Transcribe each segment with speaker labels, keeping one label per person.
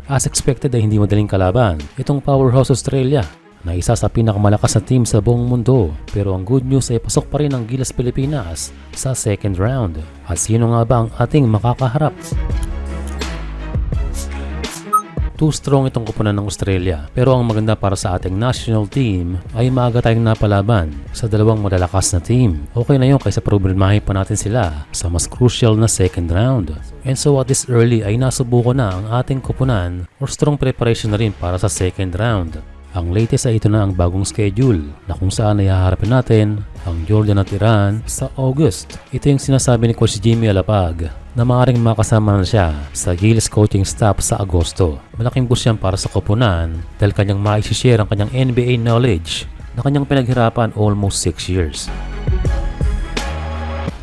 Speaker 1: As expected ay hindi madaling kalaban itong powerhouse Australia na isa sa pinakamalakas na team sa buong mundo, pero ang good news ay pasok pa rin ang Gilas Pilipinas sa second round. At sino nga ba ang ating makakaharap? Too strong itong koponan ng Australia, pero ang maganda para sa ating national team ay maaga tayong napalaban sa dalawang malalakas na team. Okay na yun kaysa problemahin pa natin sila sa mas crucial na second round. And so at this early ay nasubukan na ang ating koponan or strong preparation na rin para sa second round. Ang latest ay ito na ang bagong schedule na kung saan ay haharapin natin ang Jordan at Iran sa August. Ito yung sinasabi ni Coach Jimmy Alapag na maaaring makasama na siya sa Gilas coaching staff sa Agosto. Malaking boost yan para sa koponan dahil kanyang maisishare ang kanyang NBA knowledge na kanyang pinaghirapan almost 6 years.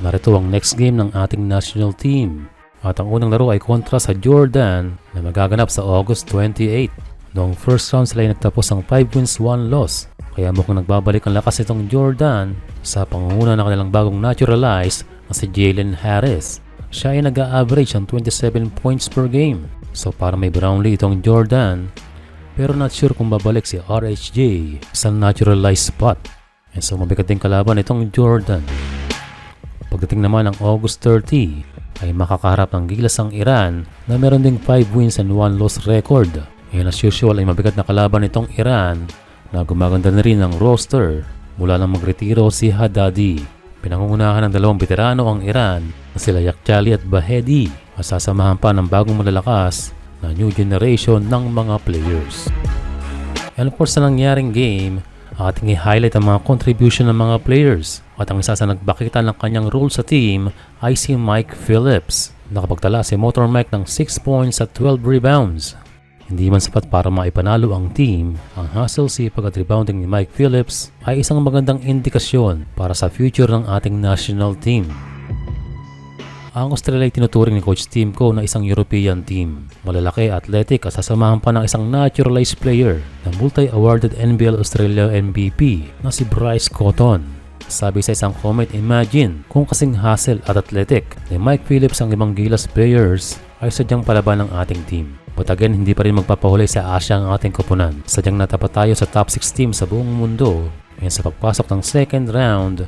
Speaker 1: Narito ang next game ng ating national team. At ang unang laro ay kontra sa Jordan na magaganap sa August 28. Noong first round sila ay nagtapos ang 5 wins 1 loss. Kaya mukhang nagbabalik ang lakas itong Jordan sa pangunguna ng kanilang bagong naturalized na si Jalen Harris. Siya ay nag-a-average ng 27 points per game. So para may Brownlee itong Jordan, pero not sure kung babalik si RHJ sa naturalized spot. And so mabigat din kalaban itong Jordan. Pagdating naman ng August 30 ay makakaharap ng Gilas ang Iran na meron ding 5 wins and 1 loss record. And as usual ay mabigat na kalaban itong Iran na gumaganda na rin ng roster mula nang magretiro si Haddadi. Pinangungunahan ng dalawang veterano ang Iran na sila Yakhchali at Bahedi. Masasamahan pa ng bagong malalakas na new generation ng mga players. And of course sa nangyaring game, ating i-highlight ang mga contribution ng mga players. At ang isa sa nagbakita ng kanyang role sa team ay si Mike Phillips. Nakapagtala si Motor Mike ng 6 points at 12 rebounds. Hindi man sapat para maipanalo ang team, ang hustle, sipag at rebounding ni Mike Phillips ay isang magandang indikasyon para sa future ng ating national team. Ang Australia ay tinuturing ni Coach Tim Coe na isang European team. Malalaki, athletic at sasamahan pa ng isang naturalized player na multi-awarded NBL Australia MVP na si Bryce Cotton. Sabi sa isang comment, imagine kung kasing hustle at athletic ni Mike Phillips ang 5 Gilas players ay sadyang palaban ng ating team. But again, hindi pa rin magpapahuli sa Asia ang ating koponan. Sadyang natapat tayo sa top 6 team sa buong mundo. And sa pagpasok ng second round,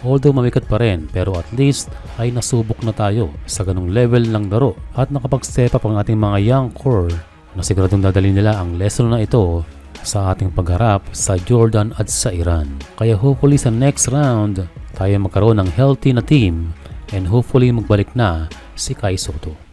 Speaker 1: although mabigat pa rin, pero at least ay nasubok na tayo sa ganung level ng laro. At nakapag-step up ang ating mga young core na siguradong dadalhin nila ang lesson na ito sa ating pagharap sa Jordan at sa Iran. Kaya hopefully sa next round, tayo magkaroon ng healthy na team and hopefully magbalik na si Kai Sotto.